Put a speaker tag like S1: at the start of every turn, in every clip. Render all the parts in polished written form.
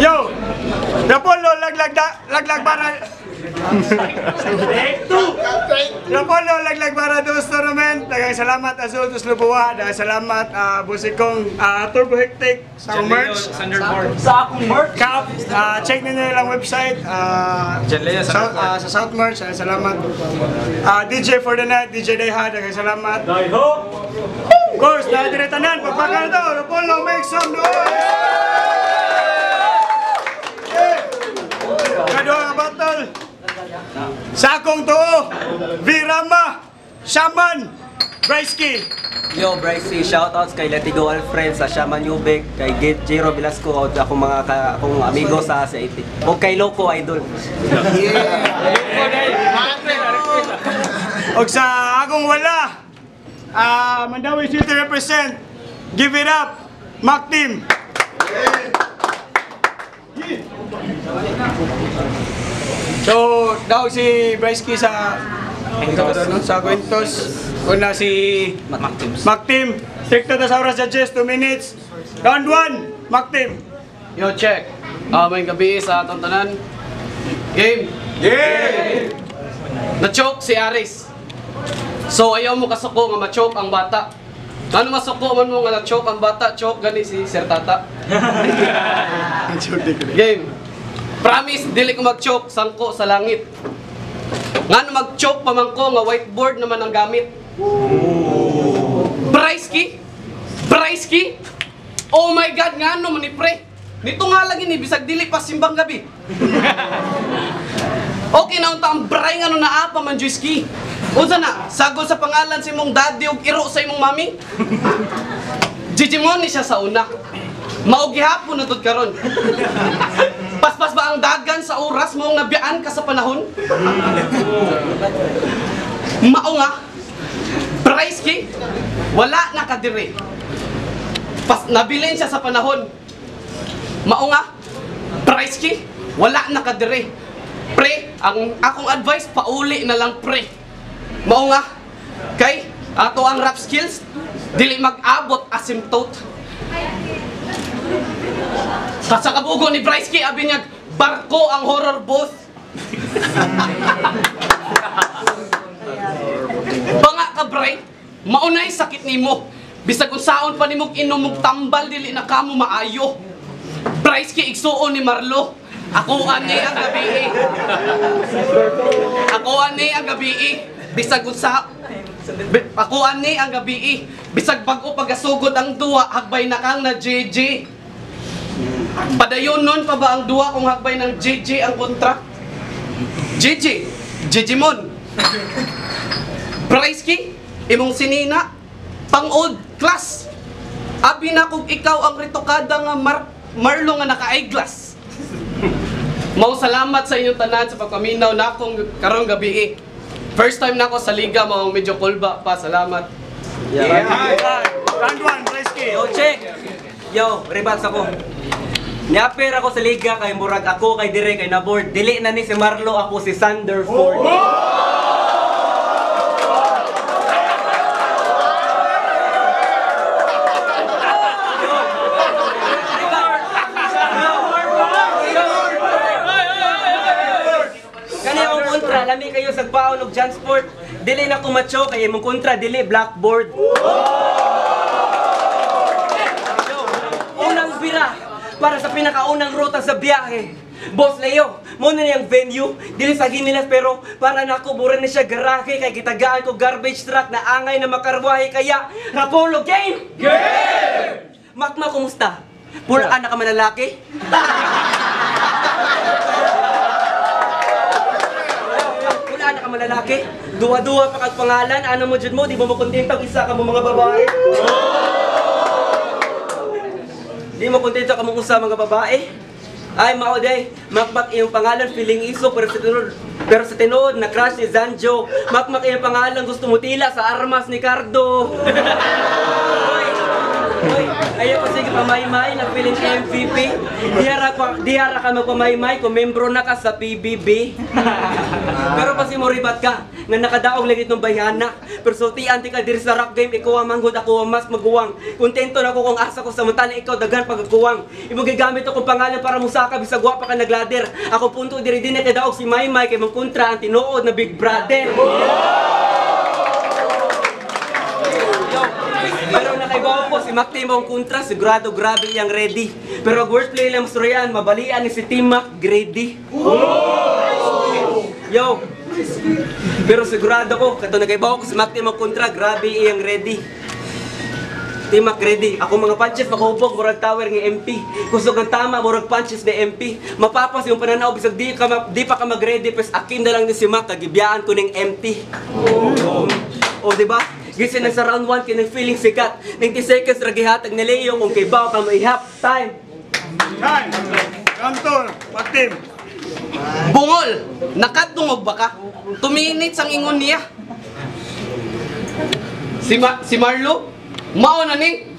S1: Yo! Rapolo, laglag para... Rapolo, laglag para dos tournament. Daghang salamat Azul dos Lubuwa. Daghang salamat busikong Turbo Hectic sa merch. Sa akong merch. Cap, check ninyo nilang website. Sa South Merch. Salamat. DJ for the night, DJ Dayha. Daghang salamat. Of course, nadiretanan. Pagpaka na to. Rapolo, make some noise! Kadua nga battle sa akong tuo, Virama, Shaman, Braiski.
S2: Yo, Braiski, shoutouts kay Latigo Alfred sa Shaman Yubek, kay Jero Velasco, o akong mga akong amigo sa CIT. O kay Loco Idol.
S1: O sa akong wala, Mandawi City represent, give it up, Mac Team. So, daw si Braiski sa Quintos. Una si Mac Team. Stricto na sa oras judges, 2 minutes. Round 1, Mac Team.
S3: Yo, check. May gabi sa tontonan. Game. Na-choke si Aris. So, ayaw mo kasuko nga ma-choke ang bata. Ano masuko man mo nga na-choke ang bata? Choke gani si Sir Tata. Game. Promise, dili ko mag-choke, sangko sa langit. Nga mag-choke pa man ko, nga whiteboard naman ang gamit. Braiski? Braiski? Oh my God, nga ano man ni pre. Nito nga lagi ni, bisag dili pa simbang gabi. Okay na unta ang bray nga no naapa man Juiski. Unsa na, sagol sa pangalan si mong daddy ug iro sa imong mami? Jijimon ni siya sa una. Mao gihapon na tud karon. Paspas ba ang dagan sa oras mo nabiyaan ka sa panahon? Mao nga. Braiski, wala na ka dire. Nabilin siya sa panahon. Mao nga. Braiski, wala na ka dire. Pre, ang akong advice pauli na lang pre. Mao nga. Kay ato ang rap skills dili mag-abot asymptote. Sa kabugo ni Braiski, abi niya, barko ang horror booth. Banga ka, Bray, maunay sakit nimo. Bisag unsaon pa nimog inom og tambal, dili na kamo maayo. Braiski, igsuon ni Marlo. Ako ani ang gabi. Ako ani ang gabi. Bisag unsa ako ani ang gabi. Bisag bag-o pagasugod ang duwa, hagbay na kang na JJ. Padayon nun pa ba ang duwa kung hagbay ng JJ ang kontra? JJ, Jejimon. Braiski, imong sinina, pang old class. Abi na kung ikaw ang ritokada nga Marlo nga naka-eyeglass. Mau salamat sa inyong tanan sa pagpaminaw na akong karong gabi. First time na ako sa liga, mau medyo kulba pa. Salamat.
S1: Round 1, Braiski.
S2: Yo, check. Yo, rebats ako. Niaper ako sa liga kay murag ako kay dire kay naboard. Dili na ni si Marlo, ako si Sanderford. Kani akong kontra, lami kayo sa paon og Jansport. Dili na kumacho kay imong kontra dili blackboard. Unang bira para sa pinakaunang ruta sa biyahe. Boss Leo, muna niyang venue, dili sa Ginilas pero para nako bura na siya garahe kay gitagaan ko garbage truck na angay na makarwahe kaya Rapolo game! Game! Makma, kumusta? Pulaan na ka manlalaki? Pulaan na ka manlalaki? Duwa-duwa pa kag pangalan, ano mo dyan mo, di mo makontento isa ka mo mga babae? Di mo kontento ka mong usa mga babae? Ay, mauday, makmak iyong pangalan, feeling iso, pero sa tinood, na crush ni Zanjo. Makmak iyong pangalan, gusto mo tila sa armas ni Cardo. Hoy, ayaw ko sige pamaymay na feeling ka MVP. Dihara ka magpamaymay kung membro na ka sa PBB. Pero pasi mo ribat ka, nga nakadaog lagi itong bayana. Pero sultian ti ka diri sa rap game, ikaw ang manghod, ako ang mas maguwang. Kontento na ko kung asa ko samantala ikaw dagan pagkakuwang. Imo gigamit akong pangalan para musaka bisag wa pa ka naglader. Ako punto diri din na kadaog si Maymay kay mong kontra ang tinuod na Big Brother. Pero nakaibaw po si Mac Team ang kontra, sigurado grabe iyang ready. Pero ang wordplay lang masurian, mabalian ni si Team Mac Grady. Yo! Pero sigurado ko, kato nakaibaw ko si Mac Team ang kontra, grabe iyang ready. Team Mac ready. Ako mga punches makahubog, murag tower ng MP. Kusog ang tama, murag punches ni MP. Mapapas yung pananaw, bisag di pa ka mag-ready, pes akin na lang ni si Mac, kagibiyaan ko ng empty. O diba? Gising na sa round 1, kinang feeling sikat. 90 seconds, ragihatag na Leo kung kay Bao ka may half time.
S1: Time! Round 2, Mac Team.
S3: Bungol! Nakatungog ba ka? 2 minutes ang ingon niya. Si Marlo? Mao na ni.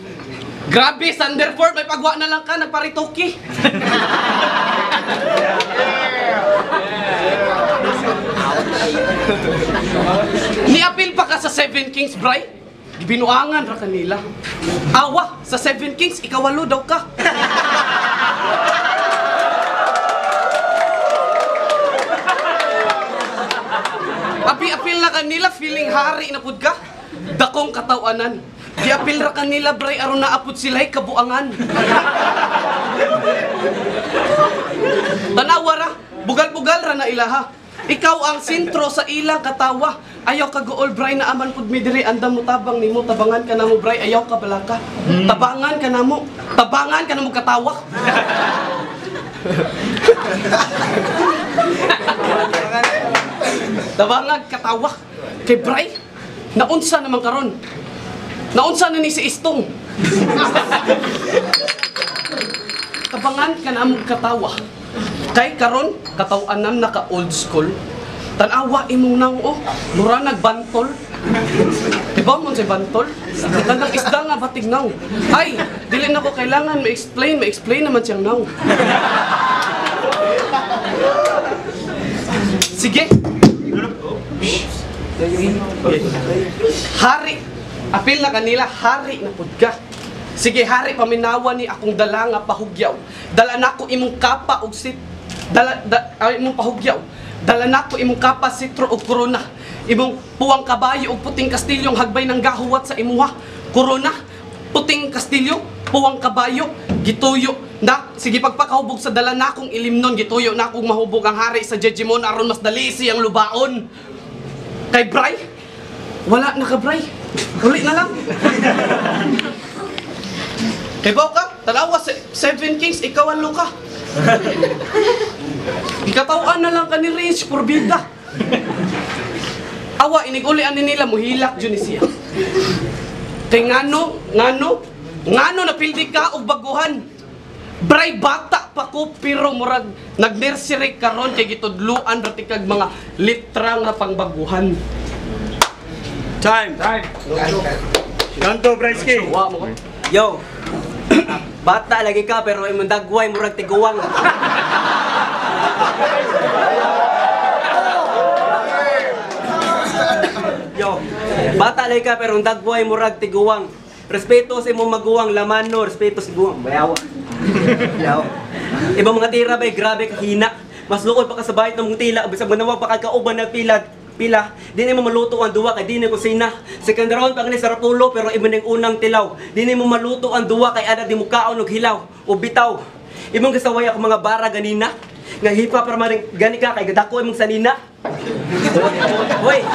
S3: Grabe, Thunderford, may pagwa na lang ka, nagparitoki. Niapil pa ka sa 7 Kings, Bray? Gibinuangan ra kanila. Awa, sa 7 Kings, ikawalo daw ka. Apil na kanila, feeling hari na pud ka. Dakong katawanan. Giapil ra kanila, Bray, aron naapod sila'y kabuangan. Tanawa ra, bugal-bugal ra na ilaha. Ikaw ang sentro sa ilang katawa. Ayaw ka gool, Bray, na aman pud mi diri andam mo tabang nimo, tabangan ka namo, Bray, ayaw ka balaka. Tabangan ka namo, katawa. Tabangan katawa. Kay Bray, naunsa naman karon? Naunsa na ni si Istong? Tabangan ka namo katawa. Kay karon katawanan naka old school. Tanawa imong nang mura nagbantol. Diba mo si bantol? Tanang isda nga batig naw. Ay, dili na ko kailangan ma-explain naman siyang naw. Sige. Hari. Apil na kanila, hari na pud ka. Sige, hari, paminawa ni akong dala nga pahugyaw. Dala nako imong kapa og imong pahugyaw. Dala nako imong kapa, sitro og corona. Imong puwang kabayo og puting kastilyong hagbay ng gahuwat sa imuha. Corona, puting kastilyo, puwang kabayo, gituyo. Sige, pagpakahubog sa dala nakong ilimnon, gituyo na akong mahubog ang hari sa Jejimon aron mas dali siyang lubaon. Kay Bray, wala na ka, Bray. Uli na lang. Kay Bao ka, tanawa, 7 Kings, ikaw ang luka. Ikatawaan na lang ka ni Range, purbida. Awa, inigulian ni nila, muhilak dyan siya. Kay ngano napildi ka og baguhan. Bray, bata pa ko, pero murag nag-nursery karon kay gitudluan rati kag mga litrang na pangbaguhan.
S1: Time! Round 2, Bryce.
S2: Yo! Bata lagi ka pero imong dagway murag tiguwang. Yo! Bata lagi ka pero dagway murag tiguwang. Respeto sa imong maguwang laman no, respeto sa guwang bayawa. Yaw. Ibang mga tira ba grabe ka hina. Mas lukod pa ka sa bayit ng mong tila bisag manawag pa ka kauban na pila, di mo maluto ang duwa kay di na kusina. Second round pang ni Sarapulo pero iba ning unang tilaw. Di mo maluto ang duwa kay ada di mo kaon og hilaw o bitaw. Imong gasaway ako mga bara ganina. Nga hipa para maring gani ka kay gadako imong sanina. Hoy.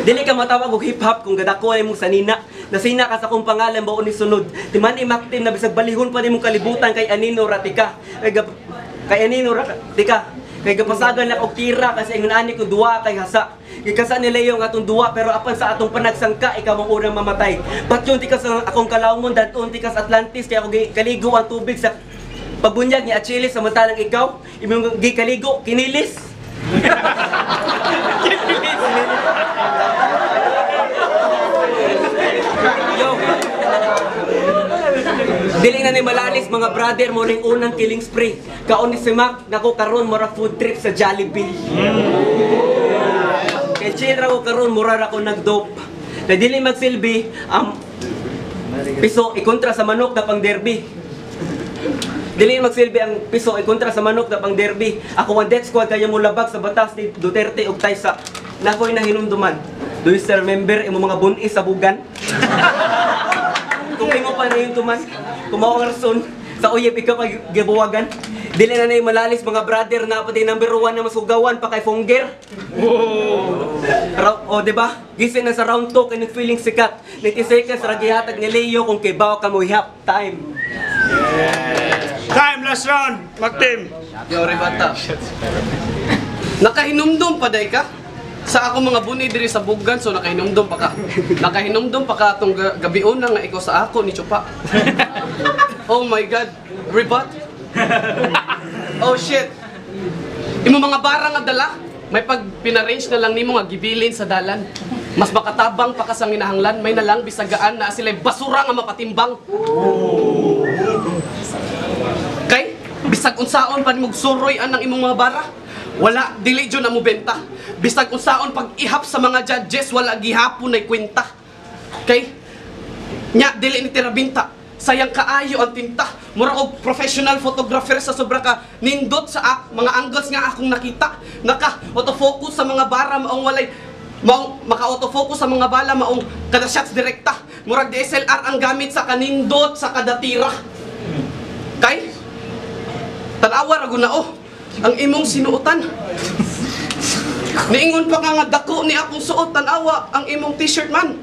S2: Dili ka matawag og hip hop kung gadako imong sanina. Nasina ka sa kong pangalan bao ni sunod. Timan Mac Team na bisag balihon pa nimong kalibutan kay Anino Ratika. Kay Anino Ratika. Kay gapasagan na og tira kasi ingon ani ko duwa kay hasa. Gikasa ni Leo nga atong duwa pero apan sa atong panagsangka ikaw ang unang mamatay. Patyon ti ka sa akong kalawmon dadton ti ka sa Atlantis kay ako kaligo ang tubig sa pagbunyag ni Achilles samantalang ikaw imong gikaligo kinilis. Yo, Dili na ni malalis mga brother mo ring unang killing spree. Kaon ni si Mac nako karon mura food trip sa Jollibee. Kay chill ra ko karon mura ra ko nagdope. Na dili magsilbi ang piso ikontra sa manok na pang derby. Dili magsilbi ang piso ikontra sa manok na pang derby. Ako ang death squad kaya mo labag sa batas ni Duterte ug Taysa. Nakoy nahinumduman. Do you still remember imo mga bunis sa bugan? Kung mo pa na yung tuman, kumawa ka rason, sa uyab ikaw kay gibuwagan. Dili na na yung malalis mga brother na pati number 1 na masugawan pa kay Fonger. O diba? Gising na sa round 2 kay feeling sikat. 90 seconds ra gihatag ni Leo kung kay bawa ka mo ihap. Time.
S1: Time, last round. Mag-team.
S3: Yo, Rebata. Nakahinumdum pa day ka? Sa ako mga buni diri sa Bugan, so nakahinumdum pa ka. Nakahinumdum pa ka atong gabion nga ikaw sa ako ni Chupa. Oh my God. Rebat? Oh shit. Imo mga bara nga dala, may pag pinarrange na lang nimo nga gibilin sa dalan. Mas makatabang pa ka sa minahanglan, may nalang bisagaan na sila basura nga mapatimbang. Kay, bisag unsaon pa nimog suroy anang imong mga bara. Wala, dili dyan na mo benta. Bisag unsaon pag ihap sa mga judges, wala gihapon ay kwenta. Kay, nya, dili ni tirabinta. Sayang kaayo ang tinta. Mura og professional photographer sa sobra ka nindot sa mga angles nga akong nakita. Naka-autofocus sa mga bara maong walay maka-autofocus sa mga bala maong kada shots direkta. Murag DSLR ang gamit sa kanindot sa kada tira. Kay, tanawa ra guna oh. Ang imong sinuotan. Niingon pa nga dako ni akong suot tanawa ang imong t-shirt man.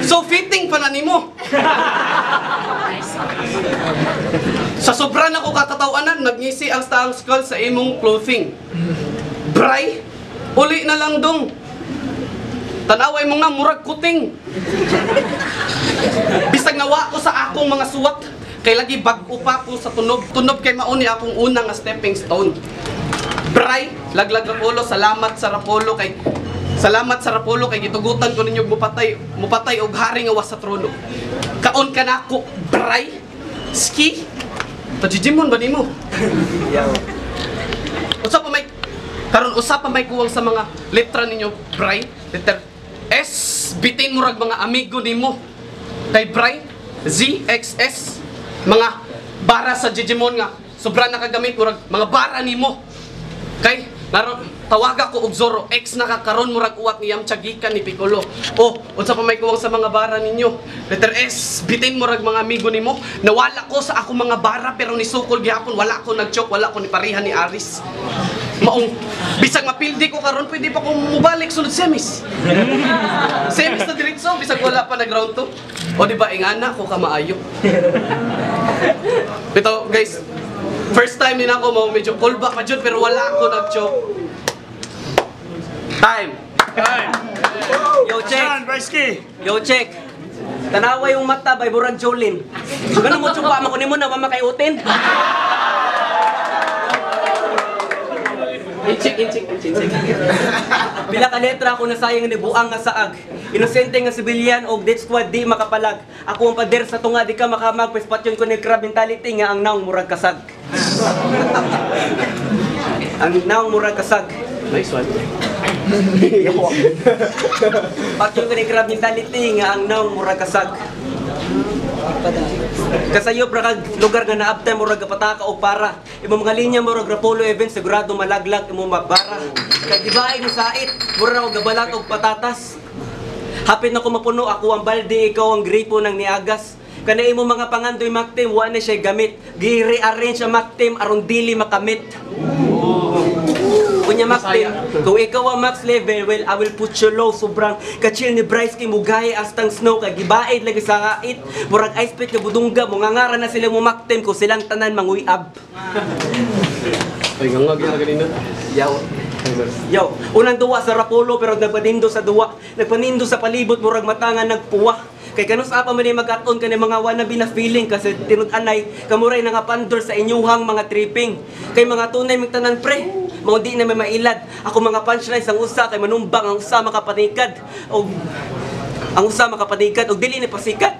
S3: So fitting pa na nimo. Sa sobra na ko katatawanan, nagngisi ang staang skull sa imong clothing. Bray, uli na lang dong. Tanaway mo nga murag kuting. Bisag nawa ko sa akong mga suwat, kay lagi bag-o pa ko sa tunog. Tunog kay mauni akong unang nga stepping stone. Bray, laglag Rapolo, salamat sa Rapolo kay gitugutan ko ninyo mupatay og hari nga was sa trono. Kaon ka nako, Bray. Ski. Pajijimon ba nimo? Usa pa may kuwang sa mga letra ninyo, Bray. Letter S, bitin murag mga amigo nimo. Kay Bray, Z, XS, mga bara sa Digimon nga sobra nakagamit murag mga bara nimo. Kay naron tawaga ko og Zoro X nakakaron murag uwat ni Yamcha gikan ni Piccolo. Oh, unsa pa may kuwang sa mga bara ninyo? Letter S, bitin murag mga amigo nimo. Nawala ko sa ako mga bara pero ni sukol gihapon wala ko nagchok, wala ko ni parihan ni Aris. Maong bisag mapildi ko karon pwede pa ko mubalik sulod semis. Semis na diretso bisag wala pa nag round 2. O di ba ingana ko ka maayo. Ito guys, first time din ako mo medyo callback pa jud pero wala ako nag-choke. Time.
S2: Yo check. Yo check. Tanawa yung mata bay burag Jolin. Ganun mo tsupa mo kunin mo na mamakayutin. Inchik. Bila ka letra ako nasayang ni buang nga saag. Inosente nga sibilyan og death squad di makapalag. Ako ang pader sa tunga di ka makamag pespatyon ko ni crab mentality nga ang naong murag kasag. Ang naong murag kasag. Nice one. Patyon ko ni crab mentality nga ang naong murag kasag. Kasayo pra kag lugar nga naabtay mo rag pataka o para. Imo mga linya mo rag Rapolo event sigurado malaglag imo mabara. Kay gibaay mo sait, mura og gabalat og patatas. Hapit na ko mapuno ako ang balde ikaw ang gripo ng niagas. Kana imo mga pangandoy maktim wa na siya gamit. Gi-rearrange ang maktim aron dili makamit. Kunya maktim, kung ikaw ang max level, well, I will put you low. Sobrang ka-chill ni Bryce kay mugay astang snow. Kay gibaid lagi sa hait. Murag ice pick na budungga. Mungangara na sila mo maktim kung silang tanan manguyab.
S3: Ay, ngangag na ganina.
S2: Yo, unang duwa sa Rapolo pero nagpanindo sa duwa. Nagpanindo sa palibot, murag matangan nagpuwa. Kay kanus apa man mag-aton ka ng mga wannabe na feeling kasi tinud-anay kamuray nga pandor sa inyuhang mga tripping. Kay mga tunay migtanan pre, mao di na may mailad. Ako mga punchlines ang usa kay manumbang ang usa makapanikad og ang usa makapanikad og dili ni pasikat.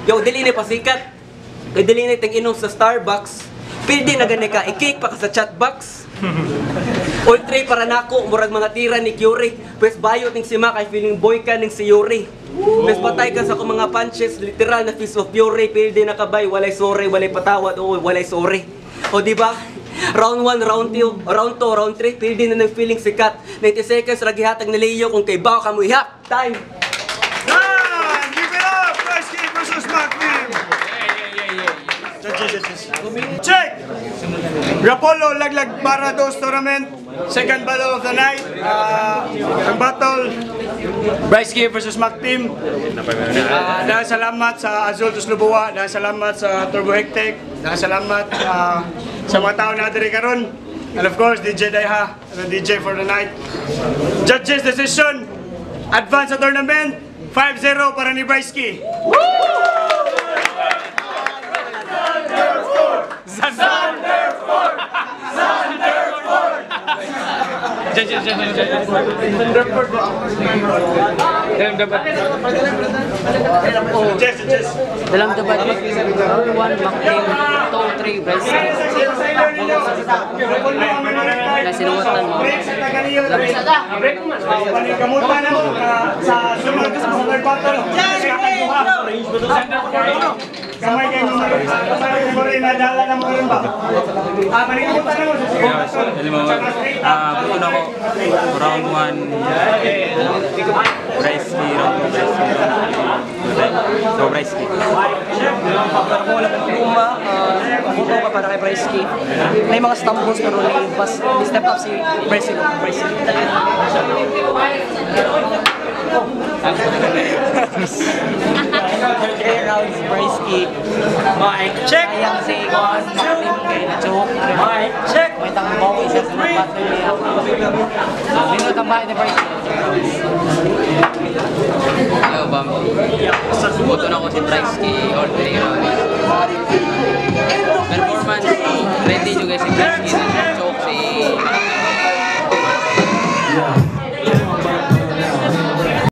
S2: Yo dili ni pasikat. Kay dili ni tang inom sa Starbucks. Pwede na gani ka i-cake pa ka sa chatbox. All tray para nako murag mga tira ni Curie. Pwes bayot ning sima kay feeling boy ka ning si Yuri. Pwes patay ka sa akong mga punches, literal na fist of fury. Pwede na kabay, walay sorry, walay patawad, o walay sorry. O di ba? Round 1, round 2, round 2, round 3, pwede na ng feeling sikat. 90 seconds, ragihatag na Leo kung kay Bao ka mo ihap. Time!
S1: Time! Give it up! Bryce versus McTeam! Check! Rapolo Laglag Barados Tournament, second battle of the night. Ang battle, Bryce versus McTeam. Dahil salamat sa Azul Tuslubuwa, dahil salamat sa Turbo Hectic, dahil salamat sa mga tao na diri karon. And of course, DJ Daiha, the DJ for the night. Judges decision, advance sa tournament, 5-0 para ni Bryce.
S4: Dalam debat round 1 McTeam, round 3 Bryce. Na sinuwatan mo.
S1: Kamutan na mo sa sunod sa third battle. Kamay kayo mo rin, nadala na mo rin ba? Panikamutan na mo sa sunod battle.
S5: Puto na ko, round 1, Bryce Lee, round 2, Bryce Lee. So, Bryce Lee.
S4: Wala ka luma, buto ka para kay Bryce. May mga stumbles pero step up si Bryce. Rounds Bryce.
S1: Mic check!
S4: Ayang si Gon, McTeam kay na-choke.
S1: Mic check!
S4: May tangbaw isa sa battle niya. Dino tambay ni Bryce.
S6: Hello, Bam. Buto na ko si Bryce all day.